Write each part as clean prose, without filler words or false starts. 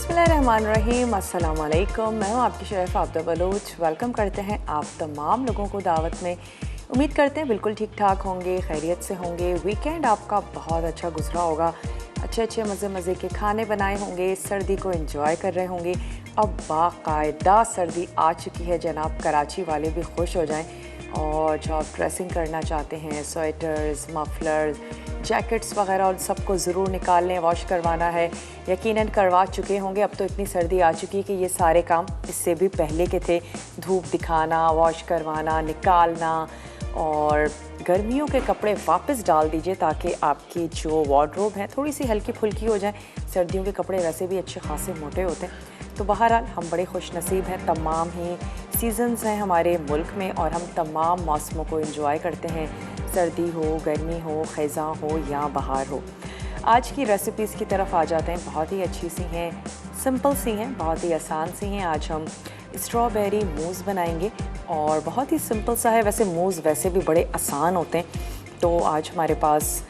बिस्मिल्लाहिर्रहमानिर्रहीम, अस्सलाम वालेकुम। मैं हूँ आपकी शेफ़ आबिदा बलोच। वेलकम करते हैं आप तमाम लोगों को दावत में। उम्मीद करते हैं बिल्कुल ठीक ठाक होंगे, खैरियत से होंगे। वीकेंड आपका बहुत अच्छा गुजरा होगा, अच्छे अच्छे मज़े के खाने बनाए होंगे, सर्दी को एंजॉय कर रहे होंगे। अब बाकायदा सर्दी आ चुकी है जनाब, कराची वाले भी खुश हो जाएं। और जो आप ड्रेसिंग करना चाहते हैं, स्वेटर्स, मफलर्स, जैकेट्स वगैरह, उन सबको ज़रूर निकाल लें, वॉश करवाना है। यकीनन करवा चुके होंगे, अब तो इतनी सर्दी आ चुकी है कि ये सारे काम इससे भी पहले के थे। धूप दिखाना, वॉश करवाना, निकालना, और गर्मियों के कपड़े वापस डाल दीजिए ताकि आपकी जो वार्डरोब है थोड़ी सी हल्की फुल्की हो जाए। सर्दियों के कपड़े वैसे भी अच्छे खासे मोटे होते हैं। तो बहरहाल हम बड़े खुश नसीब हैं, तमाम ही सीज़न्स हैं हमारे मुल्क में और हम तमाम मौसमों को एंजॉय करते हैं, सर्दी हो, गर्मी हो, ख़ज़ां हो या बहार हो। आज की रेसिपीज़ की तरफ आ जाते हैं। बहुत ही अच्छी सी हैं, सिंपल सी हैं, बहुत ही आसान सी हैं। आज हम स्ट्रॉबेरी मूज़ बनाएंगे और बहुत ही सिंपल सा है। वैसे मूज़ वैसे भी बड़े आसान होते हैं। तो आज हमारे पास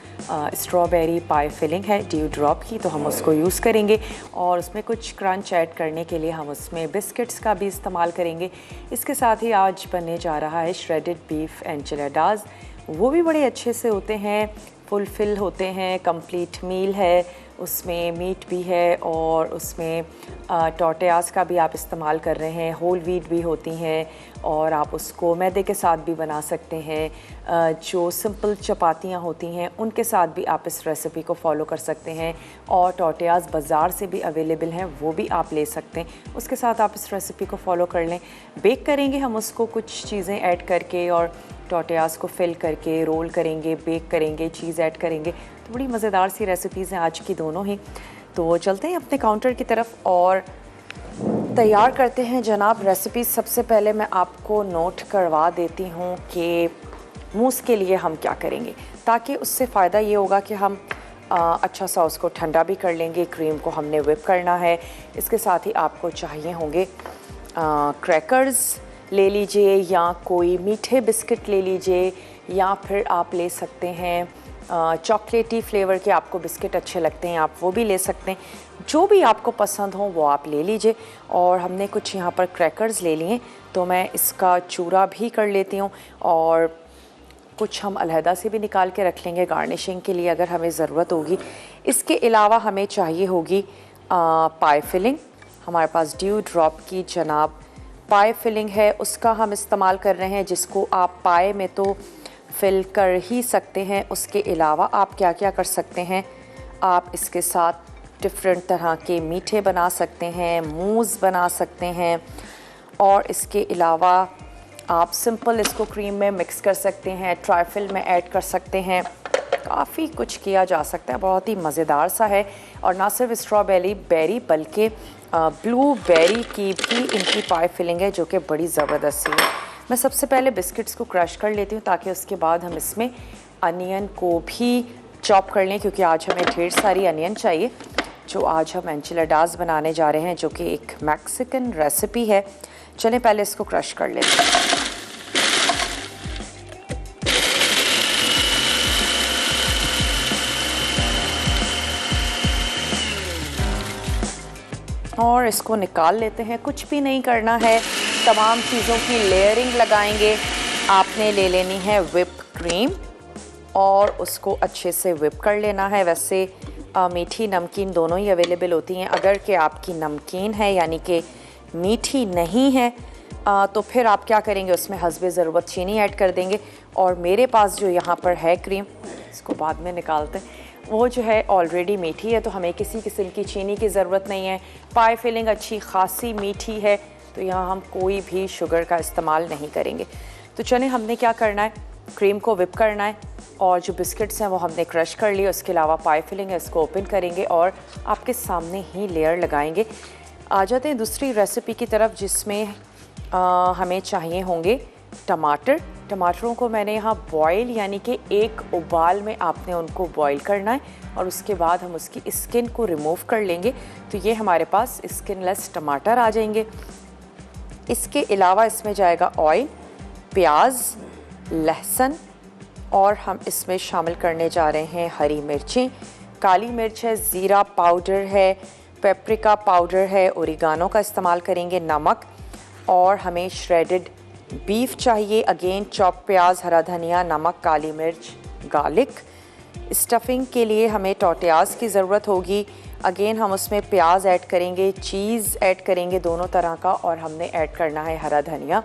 स्ट्रॉबेरी पाई फिलिंग है ड्यू ड्रॉप की, तो हम उसको यूज़ करेंगे। और उसमें कुछ क्रंच ऐड करने के लिए हम उसमें बिस्किट्स का भी इस्तेमाल करेंगे। इसके साथ ही आज बनने जा रहा है श्रेडेड बीफ एनचिलाडास। वो भी बड़े अच्छे से होते हैं, फुलफिल होते हैं, कंप्लीट मील है, उसमें मीट भी है और उसमें टोर्टियाज का भी आप इस्तेमाल कर रहे हैं। होल व्हीट भी होती हैं और आप उसको मैदे के साथ भी बना सकते हैं। जो सिंपल चपातियाँ होती हैं उनके साथ भी आप इस रेसिपी को फॉलो कर सकते हैं। और टोर्टियाज बाज़ार से भी अवेलेबल हैं, वो भी आप ले सकते हैं, उसके साथ आप इस रेसिपी को फॉलो कर लें। बेक करेंगे हम उसको कुछ चीज़ें ऐड करके और टोर्टियाज को फिल करके रोल करेंगे, बेक करेंगे, चीज़ ऐड करेंगे। तो बड़ी मज़ेदार सी रेसिपीज़ हैं आज की दोनों ही। तो चलते हैं अपने काउंटर की तरफ और तैयार करते हैं जनाब रेसिपी। सबसे पहले मैं आपको नोट करवा देती हूँ कि मूस के लिए हम क्या करेंगे, ताकि उससे फ़ायदा ये होगा कि हम अच्छा सा उसको ठंडा भी कर लेंगे। क्रीम को हमने व्हिप करना है। इसके साथ ही आपको चाहिए होंगे क्रैकर्स ले लीजिए या कोई मीठे बिस्किट ले लीजिए, या फिर आप ले सकते हैं चॉकलेटी फ्लेवर के आपको बिस्किट अच्छे लगते हैं, आप वो भी ले सकते हैं। जो भी आपको पसंद हो वो आप ले लीजिए। और हमने कुछ यहाँ पर क्रैकर्स ले लिए, तो मैं इसका चूरा भी कर लेती हूँ और कुछ हम अलहदा से भी निकाल के रख लेंगे गार्निशिंग के लिए अगर हमें ज़रूरत होगी। इसके अलावा हमें चाहिए होगी पाई फिलिंग। हमारे पास ड्यू ड्रॉप की जनाब पाई फिलिंग है, उसका हम इस्तेमाल कर रहे हैं, जिसको आप पाए में तो फिल कर ही सकते हैं। उसके अलावा आप क्या क्या कर सकते हैं, आप इसके साथ डिफरेंट तरह के मीठे बना सकते हैं, मूज़ बना सकते हैं, और इसके अलावा आप सिंपल इसको क्रीम में मिक्स कर सकते हैं, ट्राइफल में ऐड कर सकते हैं। काफ़ी कुछ किया जा सकता है, बहुत ही मज़ेदार सा है। और ना सिर्फ स्ट्रॉबेरी बेरी बल्कि ब्लूबेरी की भी इनकी पाई फिलिंग है, जो कि बड़ी ज़बरदस्त सी है। मैं सबसे पहले बिस्किट्स को क्रश कर लेती हूँ ताकि उसके बाद हम इसमें अनियन को भी चॉप कर लें, क्योंकि आज हमें ढेर सारी अनियन चाहिए। जो आज हम एनचिलाडास बनाने जा रहे हैं, जो कि एक मैक्सिकन रेसिपी है। चलें पहले इसको क्रश कर लेते हैं। और इसको निकाल लेते हैं। कुछ भी नहीं करना है, तमाम चीज़ों की लेयरिंग लगाएंगे। आपने ले लेनी है व्हिप क्रीम और उसको अच्छे से व्हिप कर लेना है। वैसे मीठी नमकीन दोनों ही अवेलेबल होती हैं। अगर कि आपकी नमकीन है यानी कि मीठी नहीं है तो फिर आप क्या करेंगे, उसमें हस्बे ज़रूरत चीनी ऐड कर देंगे। और मेरे पास जो यहाँ पर है क्रीम, इसको बाद में निकालते हैं, वो जो है ऑलरेडी मीठी है, तो हमें किसी किस्म की चीनी की ज़रूरत नहीं है। पाई फिलिंग अच्छी खासी मीठी है, तो यहाँ हम कोई भी शुगर का इस्तेमाल नहीं करेंगे। तो चलें, हमने क्या करना है, क्रीम को व्हिप करना है और जो बिस्किट्स हैं वो हमने क्रश कर लिए। उसके अलावा पाई फिलिंग है, इसको ओपन करेंगे और आपके सामने ही लेयर लगाएंगे। आ जाते हैं दूसरी रेसिपी की तरफ, जिसमें हमें चाहिए होंगे टमाटर। टमाटरों को मैंने यहाँ बॉयल यानी कि एक उबाल में आपने उनको बॉयल करना है और उसके बाद हम उसकी स्किन को रिमूव कर लेंगे। तो ये हमारे पास स्किनलेस टमाटर आ जाएंगे। इसके अलावा इसमें जाएगा ऑयल, प्याज, लहसुन, और हम इसमें शामिल करने जा रहे हैं हरी मिर्चें, काली मिर्च है, ज़ीरा पाउडर है, पेपरिका पाउडर है, ओरिगानो का इस्तेमाल करेंगे, नमक, और हमें श्रेडेड बीफ चाहिए। अगेन चॉप प्याज, हरा धनिया, नमक, काली मिर्च, गार्लिक। स्टफिंग के लिए हमें टोटियाज़ की ज़रूरत होगी। अगेन हम उसमें प्याज ऐड करेंगे, चीज़ ऐड करेंगे दोनों तरह का, और हमने ऐड करना है हरा धनिया।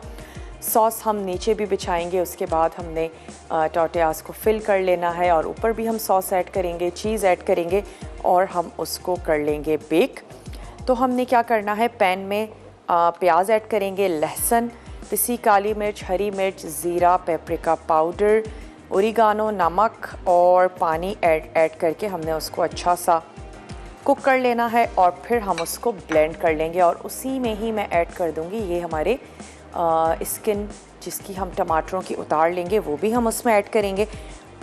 सॉस हम नीचे भी बिछाएंगे, उसके बाद हमने टोटियाज़ को फिल कर लेना है और ऊपर भी हम सॉस ऐड करेंगे, चीज़ ऐड करेंगे और हम उसको कर लेंगे बेक। तो हमने क्या करना है, पैन में प्याज ऐड करेंगे, लहसुन, पिसी काली मिर्च, हरी मिर्च, ज़ीरा, पेपरिका पाउडर, ओरिगानो, नमक और पानी ऐड करके हमने उसको अच्छा सा कुक कर लेना है और फिर हम उसको ब्लेंड कर लेंगे। और उसी में ही मैं ऐड कर दूंगी ये हमारे स्किन जिसकी हम टमाटरों की उतार लेंगे, वो भी हम उसमें ऐड करेंगे।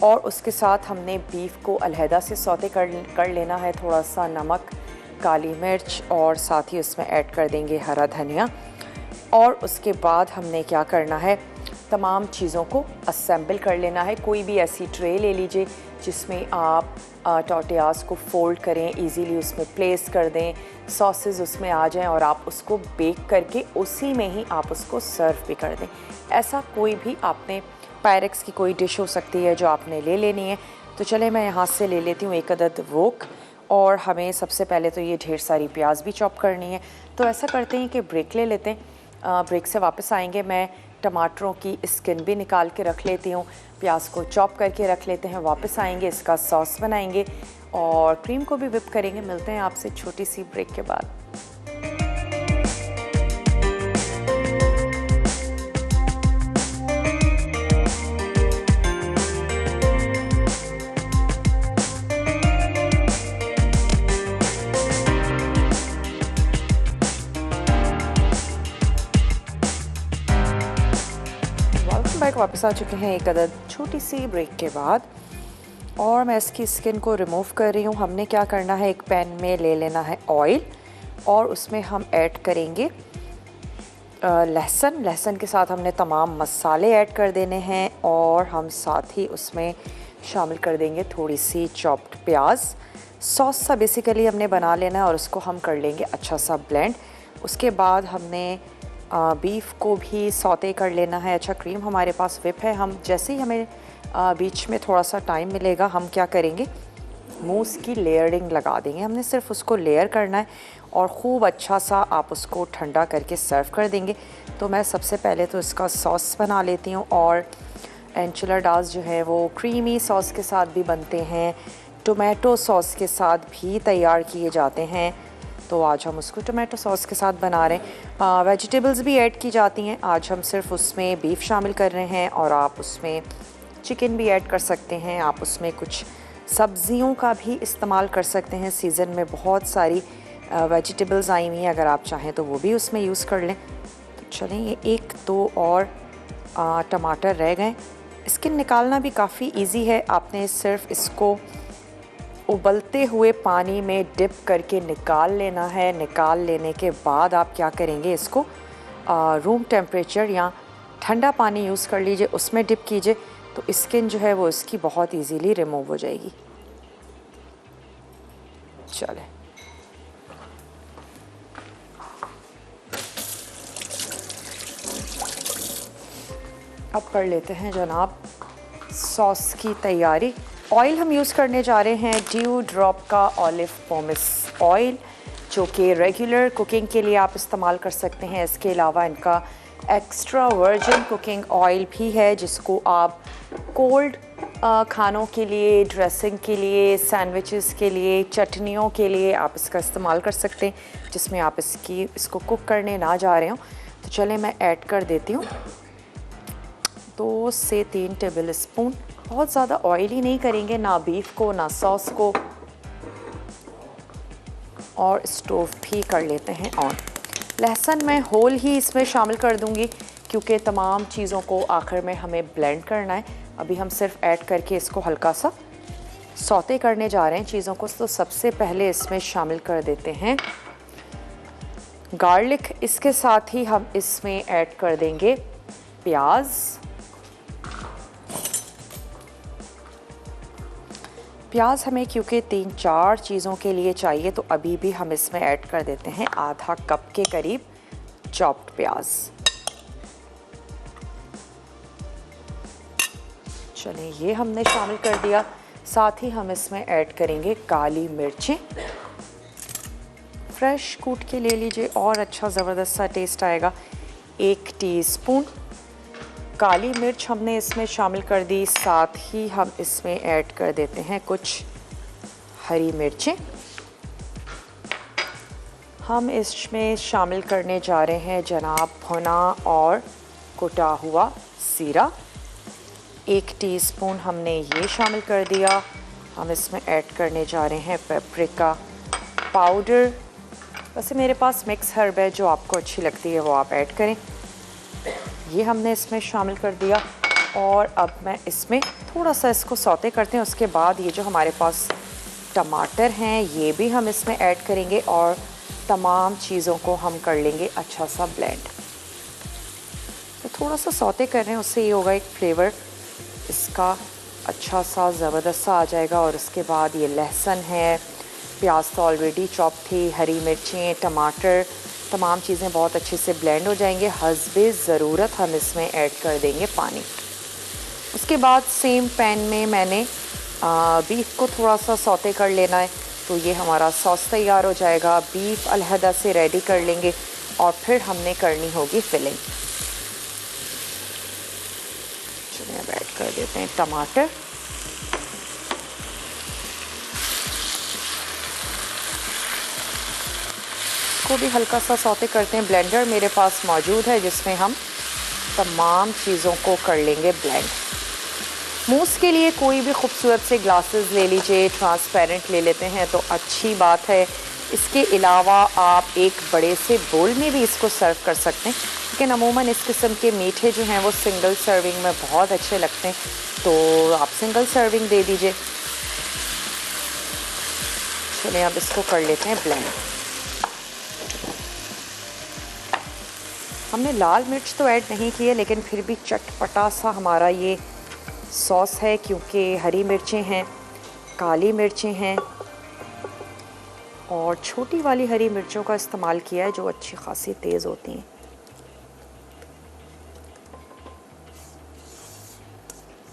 और उसके साथ हमने बीफ को अलहदा से सौते कर लेना है, थोड़ा सा नमक, काली मिर्च और साथ ही उसमें ऐड कर देंगे हरा धनिया। और उसके बाद हमने क्या करना है, तमाम चीज़ों को असेंबल कर लेना है। कोई भी ऐसी ट्रे ले लीजिए जिसमें आप टोटियाज़ को फोल्ड करें, इजीली उसमें प्लेस कर दें, सॉसेस उसमें आ जाएं और आप उसको बेक करके उसी में ही आप उसको सर्व भी कर दें। ऐसा कोई भी आपने पायरेक्स की कोई डिश हो सकती है जो आपने ले लेनी है। तो चले मैं यहाँ से ले लेती हूँ 1 अदद वोक, और हमें सबसे पहले तो ये ढेर सारी प्याज भी चॉप करनी है। तो ऐसा करते हैं कि ब्रेक ले लेते हैं, ब्रेक से वापस आएंगे मैं टमाटरों की स्किन भी निकाल के रख लेती हूँ, प्याज को चॉप करके रख लेते हैं, वापस आएंगे, इसका सॉस बनाएंगे और क्रीम को भी विप करेंगे। मिलते हैं आपसे छोटी सी ब्रेक के बाद। बैक वापस आ चुके हैं 1 अदद छोटी सी ब्रेक के बाद, और मैं इसकी स्किन को रिमूव कर रही हूँ। हमने क्या करना है, एक पैन में ले लेना है ऑयल और उसमें हम ऐड करेंगे लहसुन के साथ हमने तमाम मसाले ऐड कर देने हैं और हम साथ ही उसमें शामिल कर देंगे थोड़ी सी चॉप्ड प्याज। सॉस सा बेसिकली हमने बना लेना है और उसको हम कर लेंगे अच्छा सा ब्लेंड। उसके बाद हमने बीफ को भी सौते कर लेना है। अच्छा, क्रीम हमारे पास विप है। हम जैसे ही हमें बीच में थोड़ा सा टाइम मिलेगा, हम क्या करेंगे, मूस की लेयरिंग लगा देंगे। हमने सिर्फ उसको लेयर करना है और ख़ूब अच्छा सा आप उसको ठंडा करके सर्व कर देंगे। तो मैं सबसे पहले तो इसका सॉस बना लेती हूँ, और एनचिलाडास जो है वो क्रीमी सॉस के साथ भी बनते हैं, टोमेटो सॉस के साथ भी तैयार किए जाते हैं। तो आज हम उसको टोमेटो सॉस के साथ बना रहे हैं। वेजिटेबल्स भी ऐड की जाती हैं, आज हम सिर्फ उसमें बीफ शामिल कर रहे हैं, और आप उसमें चिकन भी ऐड कर सकते हैं, आप उसमें कुछ सब्जियों का भी इस्तेमाल कर सकते हैं। सीज़न में बहुत सारी वेजिटेबल्स आई हुई हैं, अगर आप चाहें तो वो भी उसमें यूज़ कर लें। तो चलें, ये 1-2 और टमाटर रह गए। स्किन निकालना भी काफ़ी इजी है, आपने सिर्फ इसको उबलते हुए पानी में डिप करके निकाल लेना है। निकाल लेने के बाद आप क्या करेंगे, इसको रूम टेम्परेचर या ठंडा पानी यूज़ कर लीजिए, उसमें डिप कीजिए, तो स्किन जो है वो इसकी बहुत इजीली रिमूव हो जाएगी। चले, अब कर लेते हैं जनाब सॉस की तैयारी। ऑयल हम यूज़ करने जा रहे हैं ड्यू ड्रॉप का ऑलिव पोमेस ऑयल, जो कि रेगुलर कुकिंग के लिए आप इस्तेमाल कर सकते हैं। इसके अलावा इनका एक्स्ट्रा वर्जिन कुकिंग ऑयल भी है, जिसको आप कोल्ड खानों के लिए, ड्रेसिंग के लिए, सैंडविचेस के लिए, चटनियों के लिए आप इसका इस्तेमाल कर सकते हैं, जिसमें आप इसको कुक करने ना जा रहे हो। तो चलें, मैं ऐड कर देती हूँ 2 से 3 टेबल स्पून। बहुत ज़्यादा ऑयली नहीं करेंगे, ना बीफ को ना सॉस को। और स्टोव भी कर लेते हैं ऑन। लहसुन मैं होल ही इसमें शामिल कर दूंगी, क्योंकि तमाम चीज़ों को आखिर में हमें ब्लेंड करना है। अभी हम सिर्फ ऐड करके इसको हल्का सा सौते करने जा रहे हैं चीज़ों को। तो सबसे पहले इसमें शामिल कर देते हैं गार्लिक। इसके साथ ही हम इसमें ऐड कर देंगे प्याज। प्याज हमें क्योंकि 3-4 चीज़ों के लिए चाहिए, तो अभी भी हम इसमें ऐड कर देते हैं आधा कप के करीब चॉप्ड प्याज। चलिए, ये हमने शामिल कर दिया। साथ ही हम इसमें ऐड करेंगे काली मिर्चें। फ्रेश कूट के ले लीजिए और अच्छा ज़बरदस्त सा टेस्ट आएगा। 1 टीस्पून काली मिर्च हमने इसमें शामिल कर दी। साथ ही हम इसमें ऐड कर देते हैं कुछ हरी मिर्चें। हम इसमें शामिल करने जा रहे हैं जनाब भुना और कुटा हुआ जीरा। 1 टीस्पून हमने ये शामिल कर दिया। हम इसमें ऐड करने जा रहे हैं पेपरिका पाउडर। वैसे मेरे पास मिक्स हर्ब है, जो आपको अच्छी लगती है वो आप ऐड करें। ये हमने इसमें शामिल कर दिया और अब मैं इसमें थोड़ा सा इसको सौते करते हैं। उसके बाद ये जो हमारे पास टमाटर हैं ये भी हम इसमें ऐड करेंगे और तमाम चीज़ों को हम कर लेंगे अच्छा सा ब्लेंड। तो थोड़ा सा सौते कर रहे हैं, उससे ये होगा एक फ्लेवर इसका अच्छा सा ज़बरदस्त सा आ जाएगा। और उसके बाद ये लहसुन है, प्याज तो ऑलरेडी चॉप थी, हरी मिर्चें, टमाटर, तमाम चीज़ें बहुत अच्छे से ब्लेंड हो जाएंगे। हस्बे ज़रूरत हम इसमें ऐड कर देंगे पानी। उसके बाद सेम पैन में मैंने बीफ को थोड़ा सा सौते कर लेना है। तो ये हमारा सॉस तैयार हो जाएगा। बीफ अलहदा से रेडी कर लेंगे और फिर हमने करनी होगी फिलिंग। चलिए, अब ऐड कर देते हैं टमाटर। को भी हल्का सा सौते करते हैं। ब्लेंडर मेरे पास मौजूद है जिसमें हम तमाम चीज़ों को कर लेंगे ब्लेंड। मूस के लिए कोई भी खूबसूरत से ग्लासेस ले लीजिए, ट्रांसपेरेंट ले लेते हैं तो अच्छी बात है। इसके अलावा आप एक बड़े से बोल में भी इसको सर्व कर सकते हैं, लेकिन अमूमन इस किस्म के मीठे जो हैं वो सिंगल सर्विंग में बहुत अच्छे लगते हैं, तो आप सिंगल सर्विंग दे दीजिए। चलिए, अब इसको कर लेते हैं ब्लेंड। हमने लाल मिर्च तो ऐड नहीं की है, लेकिन फिर भी चटपटा सा हमारा ये सॉस है, क्योंकि हरी मिर्चें हैं, काली मिर्चें हैं और छोटी वाली हरी मिर्चों का इस्तेमाल किया है जो अच्छी खासी तेज़ होती हैं।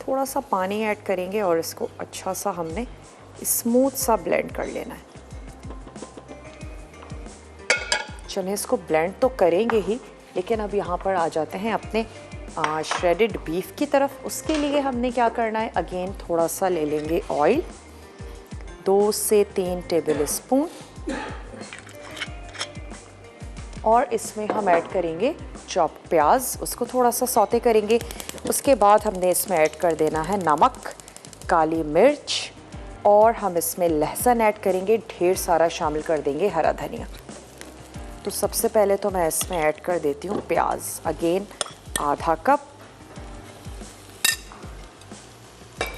थोड़ा सा पानी ऐड करेंगे और इसको अच्छा सा हमने स्मूथ सा ब्लेंड कर लेना है। चलिए, इसको ब्लेंड तो करेंगे ही, लेकिन अब यहाँ पर आ जाते हैं अपने श्रेडेड बीफ की तरफ। उसके लिए हमने क्या करना है, अगेन थोड़ा सा ले लेंगे ऑयल, 2 से 3 टेबल स्पून, और इसमें हम ऐड करेंगे चॉप प्याज। उसको थोड़ा सा सौते करेंगे। उसके बाद हमने इसमें ऐड कर देना है नमक, काली मिर्च, और हम इसमें लहसुन ऐड करेंगे, ढेर सारा शामिल कर देंगे हरा धनिया। तो सबसे पहले तो मैं इसमें ऐड कर देती हूँ प्याज, अगेन आधा कप,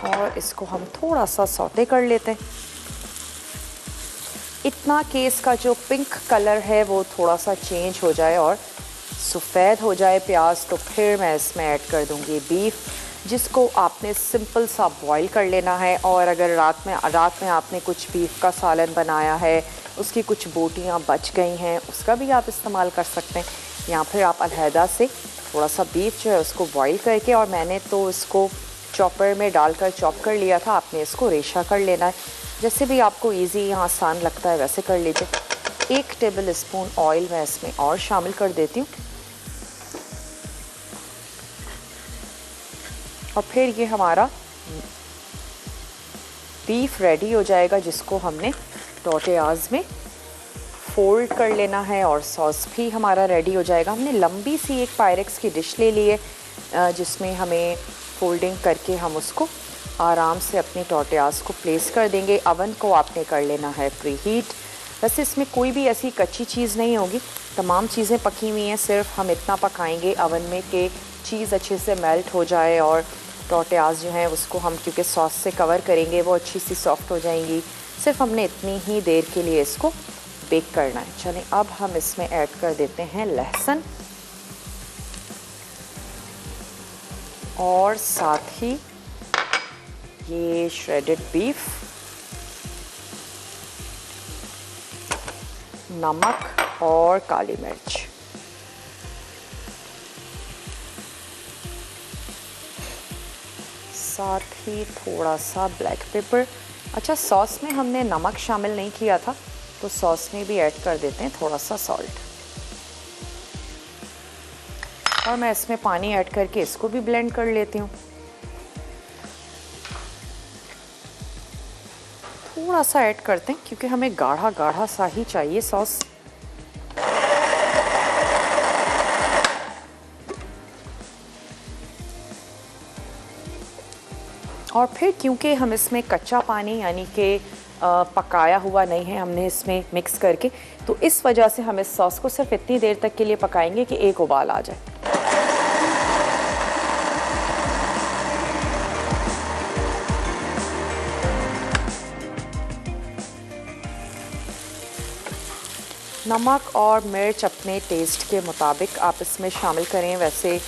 और इसको हम थोड़ा सा सौते कर लेते हैं। इतना कि इसका जो पिंक कलर है वो थोड़ा सा चेंज हो जाए और सफ़ेद हो जाए प्याज, तो फिर मैं इसमें ऐड कर दूँगी बीफ, जिसको आपने सिंपल सा बॉईल कर लेना है। और अगर रात में आपने कुछ बीफ का सालन बनाया है, उसकी कुछ बोटियाँ बच गई हैं, उसका भी आप इस्तेमाल कर सकते हैं। या फिर आप अलहदा से थोड़ा सा बीफ जो है उसको बॉईल करके, और मैंने तो इसको चॉपर में डालकर चॉप कर लिया था, आपने इसको रेशा कर लेना है। जैसे भी आपको इजी या आसान लगता है वैसे कर लीजिए। 1 टेबल स्पून ऑयल मैं इसमें और शामिल कर देती हूँ, और फिर ये हमारा बीफ रेडी हो जाएगा, जिसको हमने टोर्टियाज़ में फोल्ड कर लेना है, और सॉस भी हमारा रेडी हो जाएगा। हमने लंबी सी एक पायरेक्स की डिश ले ली है, जिसमें हमें फोल्डिंग करके हम उसको आराम से अपने टोर्टियाज़ को प्लेस कर देंगे। अवन को आपने कर लेना है प्री हीट। वैसे इसमें कोई भी ऐसी कच्ची चीज़ नहीं होगी, तमाम चीज़ें पकी हुई हैं, सिर्फ हम इतना पकाएंगे अवन में कि चीज़ अच्छे से मेल्ट हो जाए, और टोर्टियाज़ जो हैं उसको हम क्योंकि सॉस से कवर करेंगे वो अच्छी सी सॉफ्ट हो जाएंगी। सिर्फ हमने इतनी ही देर के लिए इसको बेक करना है। चलें, अब हम इसमें ऐड कर देते हैं लहसुन, और साथ ही ये श्रेडेड बीफ नमक और काली मिर्च। साथ ही थोड़ा सा ब्लैक पेपर। अच्छा, सॉस में हमने नमक शामिल नहीं किया था, तो सॉस में भी ऐड कर देते हैं थोड़ा सा सॉल्ट। और मैं इसमें पानी ऐड करके इसको भी ब्लेंड कर लेती हूँ। थोड़ा सा ऐड करते हैं क्योंकि हमें गाढ़ा गाढ़ा सा ही चाहिए सॉस। और फिर क्योंकि हम इसमें कच्चा पानी यानी कि पकाया हुआ नहीं है हमने इसमें मिक्स करके, तो इस वजह से हम इस सॉस को सिर्फ इतनी देर तक के लिए पकाएंगे कि एक उबाल आ जाए। नमक और मिर्च अपने टेस्ट के मुताबिक आप इसमें शामिल करें। वैसे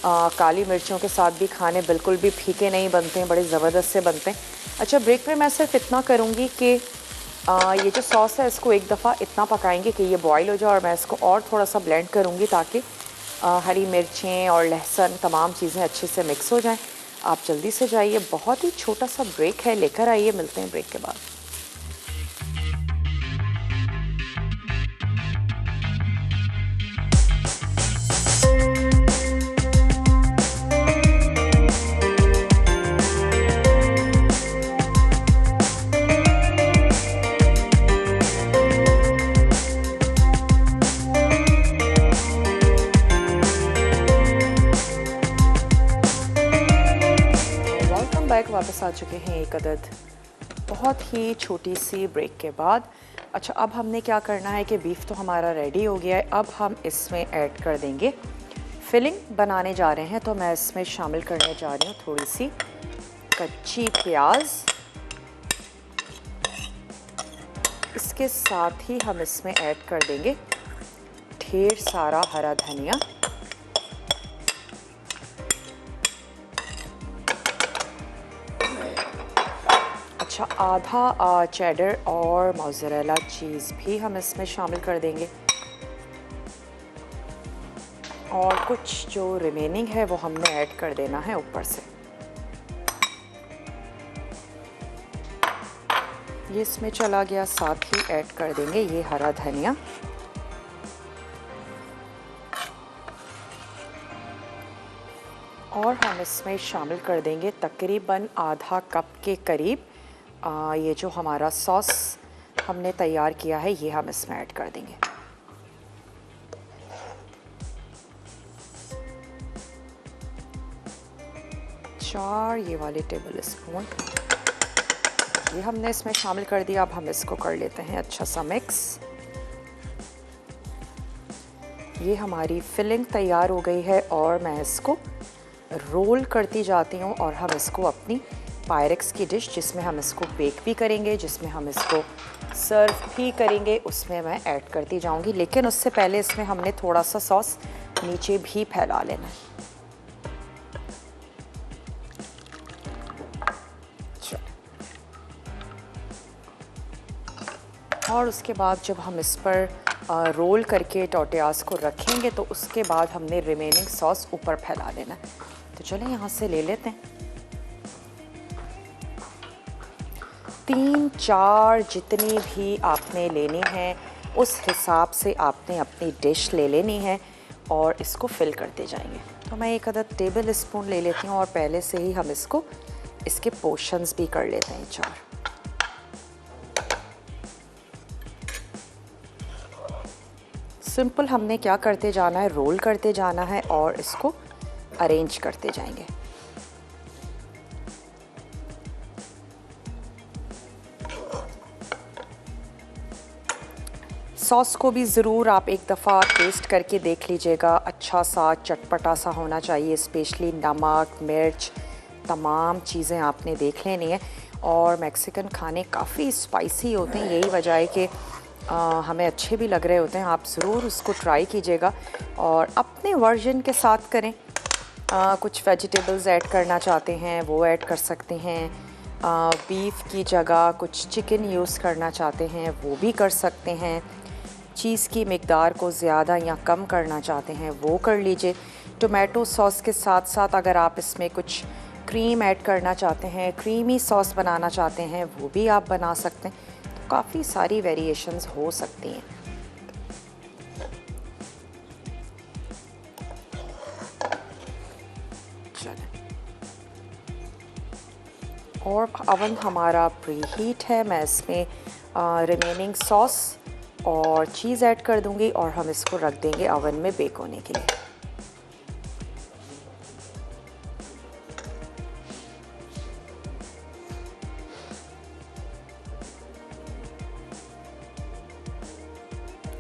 काली मिर्चों के साथ भी खाने बिल्कुल भी फीके नहीं बनते हैं, बड़े ज़बरदस्त से बनते हैं। अच्छा, ब्रेक में मैं सिर्फ इतना करूँगी कि ये जो सॉस है इसको एक दफ़ा इतना पकाएंगे कि ये बॉईल हो जाए, और मैं इसको और थोड़ा सा ब्लेंड करूँगी ताकि हरी मिर्चें और लहसुन तमाम चीज़ें अच्छे से मिक्स हो जाएं। आप जल्दी से जाइए, बहुत ही छोटा सा ब्रेक है, लेकर आइए। मिलते हैं ब्रेक के बाद। वापस आ चुके हैं एक अदद बहुत ही छोटी सी ब्रेक के बाद। अच्छा, अब हमने क्या करना है कि बीफ तो हमारा रेडी हो गया है। अब हम इसमें ऐड कर देंगे फिलिंग बनाने जा रहे हैं, तो मैं इसमें शामिल करने जा रही हूँ थोड़ी सी कच्ची प्याज। इसके साथ ही हम इसमें ऐड कर देंगे ढेर सारा हरा धनिया। अच्छा, आधा चेडर और मोज़रेला चीज़ भी हम इसमें शामिल कर देंगे, और कुछ जो रिमेनिंग है वो हमने ऐड कर देना है ऊपर से। ये इसमें चला गया। साथ ही ऐड कर देंगे ये हरा धनिया। और हम इसमें शामिल कर देंगे तकरीबन आधा कप के करीब ये जो हमारा सॉस हमने तैयार किया है, ये हम इसमें ऐड कर देंगे। चार ये वाले टेबल स्पून ये हमने इसमें शामिल कर दिया। अब हम इसको कर लेते हैं अच्छा सा मिक्स। ये हमारी फिलिंग तैयार हो गई है, और मैं इसको रोल करती जाती हूँ, और हम इसको अपनी पायरेक्स की डिश, जिसमें हम इसको बेक भी करेंगे, जिसमें हम इसको सर्व भी करेंगे, उसमें मैं ऐड करती जाऊंगी। लेकिन उससे पहले इसमें हमने थोड़ा सा सॉस नीचे भी फैला लेना है। और उसके बाद जब हम इस पर रोल करके टोर्टियाज को रखेंगे, तो उसके बाद हमने रिमेनिंग सॉस ऊपर फैला देना है। तो चलें यहाँ से ले लेते हैं। 3-4 जितनी भी आपने लेनी है उस हिसाब से आपने अपनी डिश ले लेनी है, और इसको फिल करते जाएंगे। तो मैं एक अदद टेबल स्पून ले लेती हूँ, और पहले से ही हम इसको इसके पोर्शंस भी कर लेते हैं 4। सिंपल हमने क्या करते जाना है, रोल करते जाना है और इसको अरेंज करते जाएंगे। सॉस को भी ज़रूर आप एक दफ़ा टेस्ट करके देख लीजिएगा। अच्छा सा चटपटा सा होना चाहिए, स्पेशली नमक मिर्च तमाम चीज़ें आपने देख लेनी है। और मैक्सिकन खाने काफ़ी स्पाइसी होते हैं, यही वजह है कि हमें अच्छे भी लग रहे होते हैं। आप ज़रूर उसको ट्राई कीजिएगा और अपने वर्जन के साथ करें। कुछ वेजिटेबल्स ऐड करना चाहते हैं वो ऐड कर सकते हैं। बीफ की जगह कुछ चिकन यूज़ करना चाहते हैं वो भी कर सकते हैं। चीज़ की मिकदार को ज़्यादा या कम करना चाहते हैं वो कर लीजिए। टोमेटो सॉस के साथ साथ अगर आप इसमें कुछ क्रीम ऐड करना चाहते हैं, क्रीमी सॉस बनाना चाहते हैं, वो भी आप बना सकते हैं। तो काफ़ी सारी वेरिएशंस हो सकती हैं। चलें, और अवन हमारा प्री हीट है। मैं इसमें रिमेनिंग सॉस और चीज़ ऐड कर दूंगी और हम इसको रख देंगे अवन में बेक होने के लिए।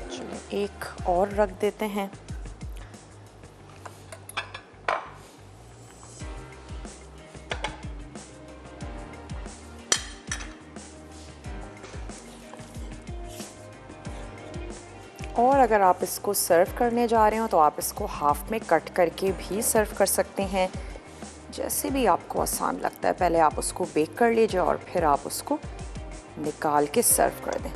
चलिए एक और रख देते हैं। और अगर आप इसको सर्व करने जा रहे हो तो आप इसको हाफ में कट करके भी सर्व कर सकते हैं, जैसे भी आपको आसान लगता है। पहले आप उसको बेक कर लीजिए और फिर आप उसको निकाल के सर्व कर दें।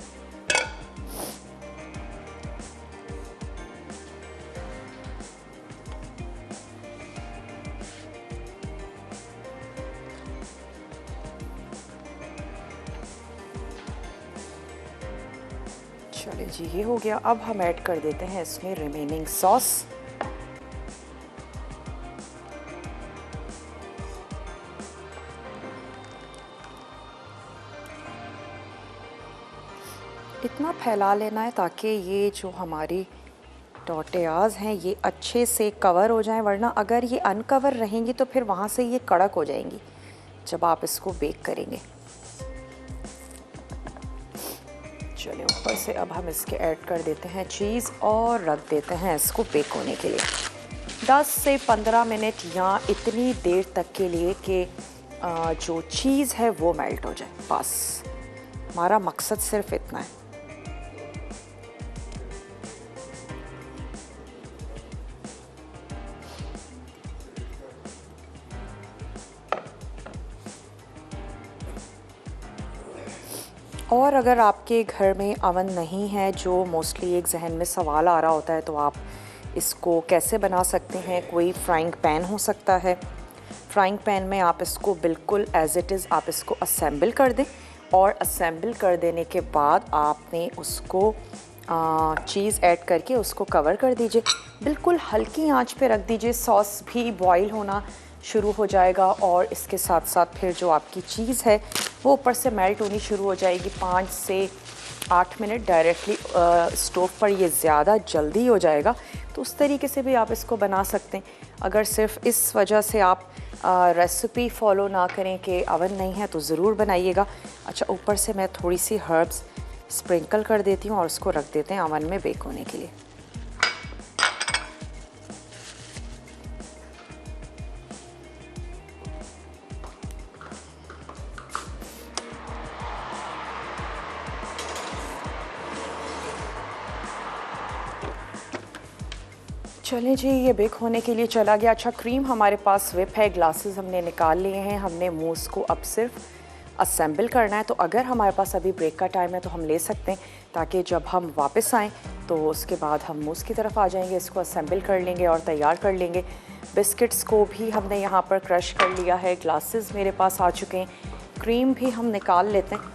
चलिए जी, ये हो गया। अब हम ऐड कर देते हैं इसमें रिमेनिंग सॉस। इतना फैला लेना है ताकि ये जो हमारी टोर्टियाज़ हैं ये अच्छे से कवर हो जाएं, वरना अगर ये अनकवर रहेंगी तो फिर वहाँ से ये कड़क हो जाएंगी जब आप इसको बेक करेंगे। चलिए, ऊपर से अब हम इसके ऐड कर देते हैं चीज़ और रख देते हैं इसको बेक होने के लिए 10 से 15 मिनट या इतनी देर तक के लिए कि जो चीज़ है वो मेल्ट हो जाए। बस हमारा मकसद सिर्फ इतना है। और अगर आपके घर में अवन नहीं है, जो मोस्टली एक जहन में सवाल आ रहा होता है, तो आप इसको कैसे बना सकते हैं। कोई फ्राइंग पैन हो सकता है, फ्राइंग पैन में आप इसको बिल्कुल एज़ इट इज़ आप इसको असेंबल कर दें और असेंबल कर देने के बाद आपने उसको चीज़ ऐड करके उसको कवर कर दीजिए। बिल्कुल हल्की आंच पे रख दीजिए। सॉस भी बॉईल होना शुरू हो जाएगा और इसके साथ साथ फिर जो आपकी चीज़ है वो ऊपर से मेल्ट होनी शुरू हो जाएगी। 5 से 8 मिनट डायरेक्टली स्टोव पर ये ज़्यादा जल्दी हो जाएगा। तो उस तरीके से भी आप इसको बना सकते हैं। अगर सिर्फ इस वजह से आप रेसिपी फॉलो ना करें कि अवन नहीं है तो ज़रूर बनाइएगा। अच्छा, ऊपर से मैं थोड़ी सी हर्ब्स स्प्रिंकल कर देती हूँ और उसको रख देते हैं अवन में बेक होने के लिए। चलें जी, ये बेक होने के लिए चला गया। अच्छा, क्रीम हमारे पास व्हिप है, ग्लासेस हमने निकाल लिए हैं। हमने मूस को अब सिर्फ असेंबल करना है। तो अगर हमारे पास अभी ब्रेक का टाइम है तो हम ले सकते हैं, ताकि जब हम वापस आएँ तो उसके बाद हम मूस की तरफ आ जाएंगे, इसको असेंबल कर लेंगे और तैयार कर लेंगे। बिस्किट्स को भी हमने यहाँ पर क्रश कर लिया है, ग्लासेस मेरे पास आ चुके हैं। क्रीम भी हम निकाल लेते हैं।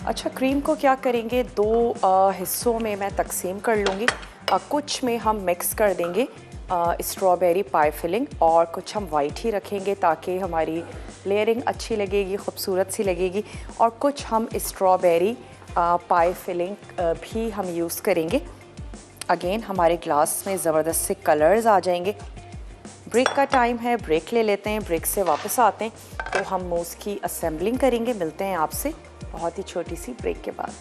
अच्छा, क्रीम को क्या करेंगे, 2 हिस्सों में मैं तकसीम कर लूँगी। कुछ में हम मिक्स कर देंगे स्ट्रॉबेरी पाई फिलिंग और कुछ हम वाइट ही रखेंगे ताकि हमारी लेयरिंग अच्छी लगेगी, खूबसूरत सी लगेगी। और कुछ हम स्ट्रॉबेरी पाई फिलिंग भी हम यूज़ करेंगे। अगेन हमारे ग्लास में ज़बरदस्त से कलर्स आ जाएंगे। ब्रेक का टाइम है, ब्रेक ले लेते हैं। ब्रेक से वापस आते हैं तो हम मूस की असेंबलिंग करेंगे। मिलते हैं आपसे बहुत ही छोटी सी ब्रेक के बाद।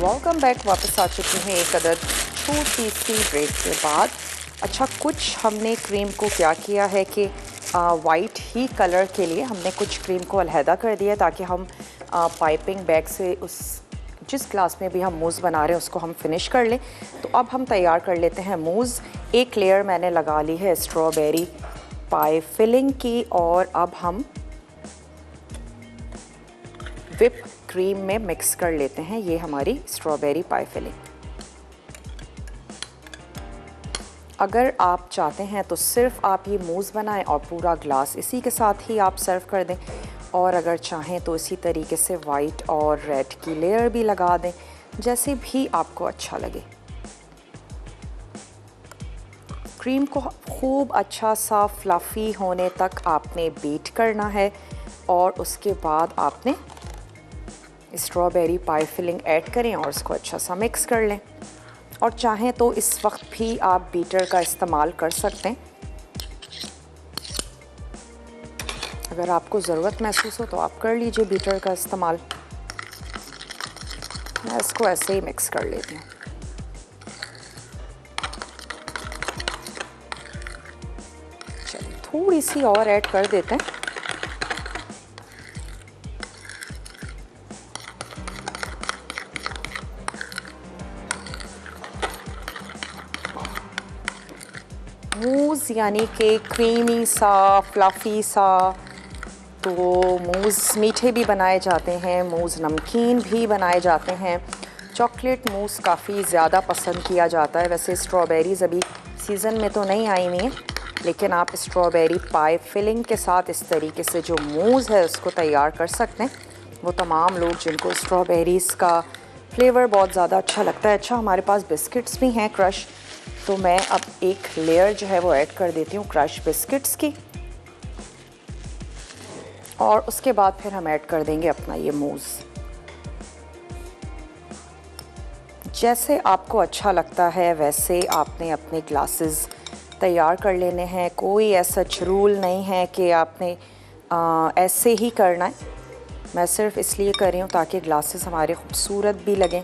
Welcome back. वापस आ चुके हैं एक अदद छोटी सी ब्रेक के बाद। अच्छा, कुछ हमने क्रीम को क्या किया है कि वाइट ही कलर के लिए हमने कुछ क्रीम को अलहदा कर दिया ताकि हम पाइपिंग बैग से उस जिस ग्लास में भी हम मूज़ बना रहे हैं उसको हम फिनिश कर लें। तो अब हम तैयार कर लेते हैं मूज़। एक लेयर मैंने लगा ली है स्ट्रॉबेरी पाई फिलिंग की और अब हम व्हिप क्रीम में मिक्स कर लेते हैं ये हमारी स्ट्रॉबेरी पाई फिलिंग। अगर आप चाहते हैं तो सिर्फ आप ये मूज़ बनाएं और पूरा ग्लास इसी के साथ ही आप सर्व कर दें, और अगर चाहें तो इसी तरीके से वाइट और रेड की लेयर भी लगा दें, जैसे भी आपको अच्छा लगे। क्रीम को खूब अच्छा सा फ्लफ़ी होने तक आपने बीट करना है और उसके बाद आपने स्ट्रॉबेरी पाई फिलिंग ऐड करें और उसको अच्छा सा मिक्स कर लें। और चाहें तो इस वक्त भी आप बीटर का इस्तेमाल कर सकते हैं। अगर आपको ज़रूरत महसूस हो तो आप कर लीजिए बीटर का इस्तेमाल। मैं इसको ऐसे ही मिक्स कर लेती हूँ। चलिए थोड़ी सी और ऐड कर देते हैं। मूज़ यानी कि क्रीमी सा, फ्लफ़ी सा। तो मूज़ मीठे भी बनाए जाते हैं, मूज़ नमकीन भी बनाए जाते हैं। चॉकलेट मूज़ काफ़ी ज़्यादा पसंद किया जाता है। वैसे स्ट्रॉबेरीज़ अभी सीज़न में तो नहीं आई हुई हैं, लेकिन आप स्ट्रॉबेरी पाई फिलिंग के साथ इस तरीके से जो मूज़ है उसको तैयार कर सकते हैं। वो तमाम लोग जिनको स्ट्रॉबेरीज़ का फ्लेवर बहुत ज़्यादा अच्छा लगता है। अच्छा, हमारे पास बिस्किट्स भी हैं क्रश, तो मैं अब एक लेयर जो है वो ऐड कर देती हूँ क्रश बिस्किट्स की, और उसके बाद फिर हम ऐड कर देंगे अपना ये मूज़। जैसे आपको अच्छा लगता है वैसे आपने अपने ग्लासेस तैयार कर लेने हैं। कोई ऐसा रूल नहीं है कि आपने ऐसे ही करना है। मैं सिर्फ इसलिए कर रही हूँ ताकि ग्लासेस हमारे खूबसूरत भी लगें।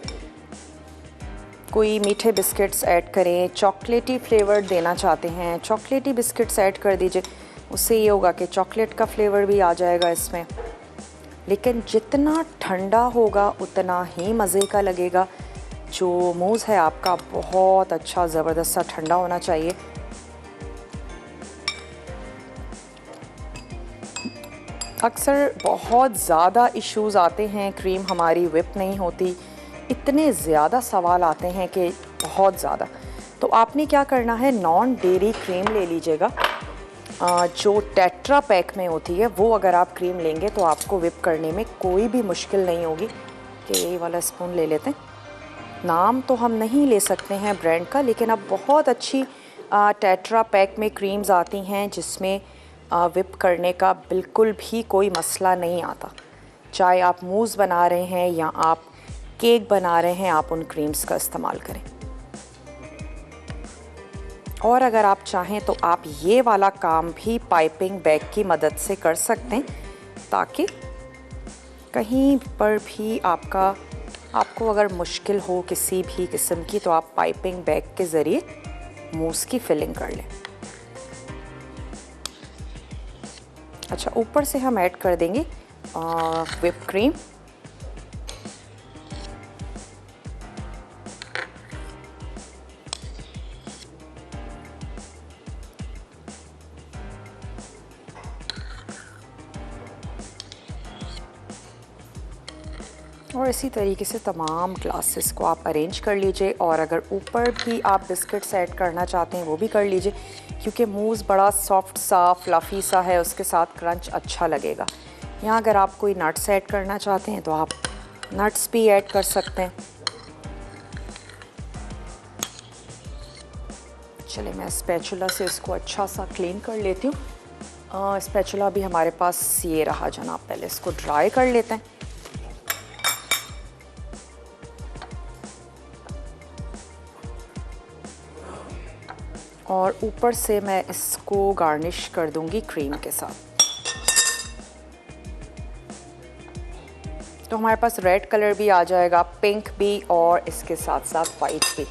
कोई मीठे बिस्किट्स ऐड करें, चॉकलेटी फ्लेवर देना चाहते हैं चॉकलेटी बिस्किट्स ऐड कर दीजिए। उससे ये होगा कि चॉकलेट का फ्लेवर भी आ जाएगा इसमें। लेकिन जितना ठंडा होगा उतना ही मज़े का लगेगा। जो मूज़ है आपका बहुत अच्छा ज़बरदस्त सा ठंडा होना चाहिए। अक्सर बहुत ज़्यादा इश्यूज़ आते हैं, क्रीम हमारी व्हिप नहीं होती, इतने ज़्यादा सवाल आते हैं कि बहुत ज़्यादा। तो आपने क्या करना है, नॉन डेयरी क्रीम ले लीजिएगा जो टेट्रा पैक में होती है। वो अगर आप क्रीम लेंगे तो आपको व्हिप करने में कोई भी मुश्किल नहीं होगी। कि ये वाला स्पून ले लेते हैं। नाम तो हम नहीं ले सकते हैं ब्रांड का, लेकिन अब बहुत अच्छी टेट्रा पैक में क्रीम्स आती हैं जिसमें व्हिप करने का बिल्कुल भी कोई मसला नहीं आता। चाहे आप मूज़ बना रहे हैं या आप केक बना रहे हैं, आप उन क्रीम्स का इस्तेमाल करें। और अगर आप चाहें तो आप ये वाला काम भी पाइपिंग बैग की मदद से कर सकते हैं, ताकि कहीं पर भी आपको अगर मुश्किल हो किसी भी किस्म की तो आप पाइपिंग बैग के ज़रिए मूज़ की फिलिंग कर लें। अच्छा, ऊपर से हम ऐड कर देंगे व्हिप क्रीम। और इसी तरीके से तमाम ग्लासेस को आप अरेंज कर लीजिए। और अगर ऊपर भी आप बिस्किट्स ऐड करना चाहते हैं वो भी कर लीजिए, क्योंकि मूज़ बड़ा सॉफ्ट सा फ्लफ़ी सा है, उसके साथ क्रंच अच्छा लगेगा। यहाँ अगर आप कोई नट्स ऐड करना चाहते हैं तो आप नट्स भी ऐड कर सकते हैं। चलिए मैं स्पैचुला से इसको अच्छा सा क्लीन कर लेती हूँ। स्पैचुला भी हमारे पास ये रहा जनाब। पहले इसको ड्राई कर लेते हैं। और ऊपर से मैं इसको गार्निश कर दूंगी क्रीम के साथ। तो हमारे पास रेड कलर भी आ जाएगा, पिंक भी, और इसके साथ साथ वाइट भी।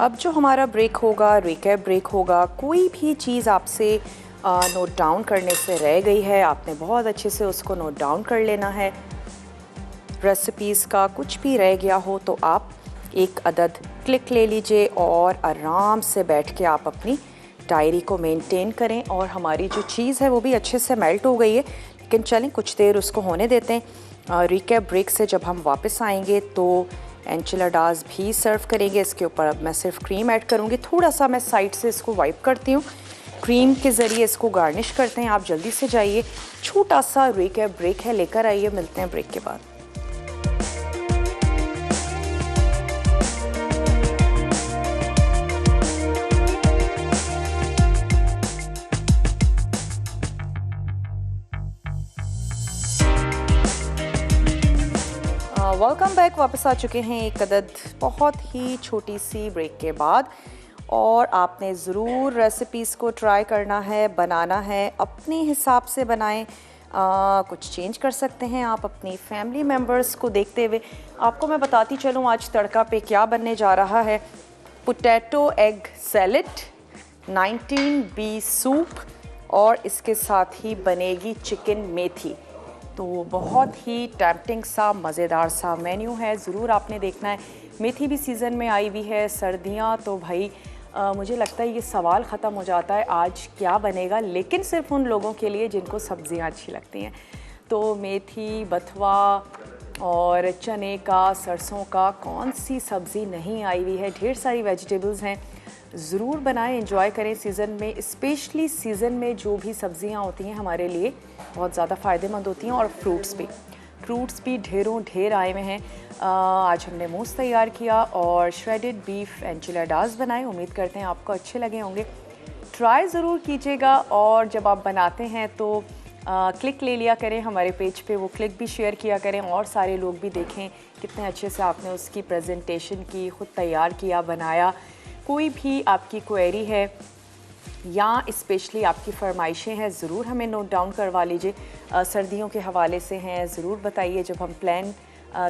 अब जो हमारा ब्रेक होगा, रिकैप ब्रेक होगा, कोई भी चीज़ आपसे नोट डाउन करने से रह गई है, आपने बहुत अच्छे से उसको नोट डाउन कर लेना है। रेसिपीज़ का कुछ भी रह गया हो तो आप एक अदद क्लिक ले लीजिए और आराम से बैठ के आप अपनी डायरी को मेंटेन करें। और हमारी जो चीज़ है वो भी अच्छे से मेल्ट हो गई है, लेकिन चलें कुछ देर उसको होने देते हैं। रिकैप ब्रेक से जब हम वापस आएंगे तो एनचिलाडास भी सर्व करेंगे। इसके ऊपर अब मैं सिर्फ क्रीम ऐड करूँगी, थोड़ा सा मैं साइड से इसको वाइप करती हूँ, क्रीम के ज़रिए इसको गार्निश करते हैं। आप जल्दी से जाइए, छोटा सा रिकैप ब्रेक है, लेकर आइए, मिलते हैं ब्रेक के बाद। वेलकम बैक, वापस आ चुके हैं एक अदद बहुत ही छोटी सी ब्रेक के बाद। और आपने ज़रूर रेसिपीज़ को ट्राई करना है, बनाना है, अपने हिसाब से बनाएं। कुछ चेंज कर सकते हैं आप अपनी फैमिली मेम्बर्स को देखते हुए। आपको मैं बताती चलूँ आज तड़का पे क्या बनने जा रहा है। Potato egg salad, 19B soup और इसके साथ ही बनेगी चिकन मेथी। तो बहुत ही टेम्पटिंग सा मज़ेदार सा मेन्यू है, ज़रूर आपने देखना है। मेथी भी सीज़न में आई हुई है, सर्दियाँ तो भाई मुझे लगता है ये सवाल ख़त्म हो जाता है आज क्या बनेगा, लेकिन सिर्फ उन लोगों के लिए जिनको सब्ज़ियाँ अच्छी लगती हैं। तो मेथी, बथुआ और चने का, सरसों का, कौन सी सब्ज़ी नहीं आई हुई है, ढेर सारी वेजिटेबल्स हैं। ज़रूर बनाएं, एंजॉय करें सीज़न में। स्पेशली सीज़न में जो भी सब्ज़ियाँ होती हैं हमारे लिए बहुत ज़्यादा फ़ायदेमंद होती हैं। और फ्रूट्स भी ढेरों ढेर आए हुए हैं। आज हमने मूस तैयार किया और श्रेडेड बीफ एनचिलाडास बनाए। उम्मीद करते हैं आपको अच्छे लगे होंगे, ट्राई ज़रूर कीजिएगा। और जब आप बनाते हैं तो क्लिक ले लिया करें हमारे पेज पे, वो क्लिक भी शेयर किया करें और सारे लोग भी देखें कितने अच्छे से आपने उसकी प्रेजेंटेशन की, ख़ुद तैयार किया, बनाया। कोई भी आपकी क्वेरी है या स्पेशली आपकी फरमाइशें हैं, ज़रूर हमें नोट डाउन करवा लीजिए। सर्दियों के हवाले से हैं, ज़रूर बताइए। जब हम प्लान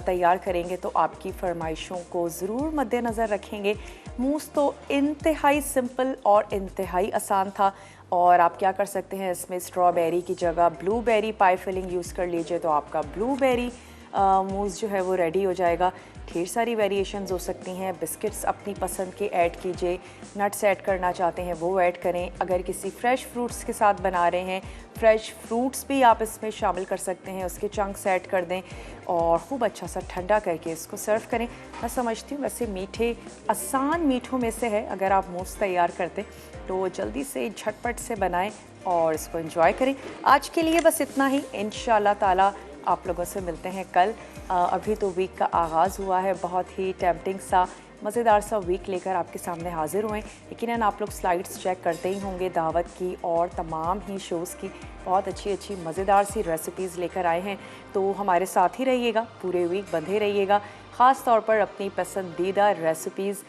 तैयार करेंगे तो आपकी फरमाइशों को ज़रूर मद्देनज़र रखेंगे। मूस तो इंतहाई सिंपल और इंतहाई आसान था। और आप क्या कर सकते हैं, इसमें स्ट्रॉबेरी की जगह ब्लूबेरी पाई फिलिंग यूज़ कर लीजिए, तो आपका ब्लूबेरी मूस जो है वो रेडी हो जाएगा। ढेर सारी वेरिएशंस हो सकती हैं। बिस्किट्स अपनी पसंद के ऐड कीजिए, नट्स ऐड करना चाहते हैं वो ऐड करें। अगर किसी फ्रेश फ्रूट्स के साथ बना रहे हैं, फ्रेश फ्रूट्स भी आप इसमें शामिल कर सकते हैं, उसके चंक्स ऐड कर दें और ख़ूब अच्छा सा ठंडा करके इसको सर्व करें। मैं समझती हूँ वैसे मीठे आसान मीठों में से है, अगर आप मूस तैयार करते तो जल्दी से झटपट से बनाएं और इसको एंजॉय करें। आज के लिए बस इतना ही, इंशाल्लाह ताला आप लोगों से मिलते हैं कल। अभी तो वीक का आगाज़ हुआ है, बहुत ही टेम्पटिंग सा मज़ेदार सा वीक लेकर आपके सामने हाजिर हुए। यकीनन आप लोग स्लाइड्स चेक करते ही होंगे दावत की और तमाम ही शोज़ की। बहुत अच्छी अच्छी मज़ेदार सी रेसिपीज़ लेकर आए हैं, तो हमारे साथ ही रहिएगा, पूरे वीक बंधे रहिएगा। ख़ास तौर पर अपनी पसंदीदा रेसिपीज़।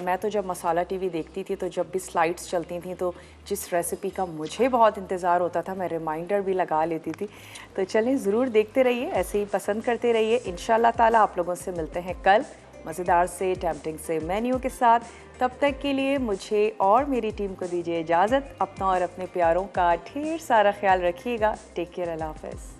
मैं तो जब मसाला टीवी देखती थी तो जब भी स्लाइड्स चलती थी तो जिस रेसिपी का मुझे बहुत इंतज़ार होता था, मैं रिमाइंडर भी लगा लेती थी। तो चलें, ज़रूर देखते रहिए, ऐसे ही पसंद करते रहिए। इंशाल्लाह ताला आप लोगों से मिलते हैं कल मज़ेदार से टेम्पटिंग से मेन्यू के साथ। तब तक के लिए मुझे और मेरी टीम को दीजिए इजाज़त। अपना और अपने प्यारों का ढेर सारा ख्याल रखिएगा। टेक केयर, अल्लाह हाफ़िज़।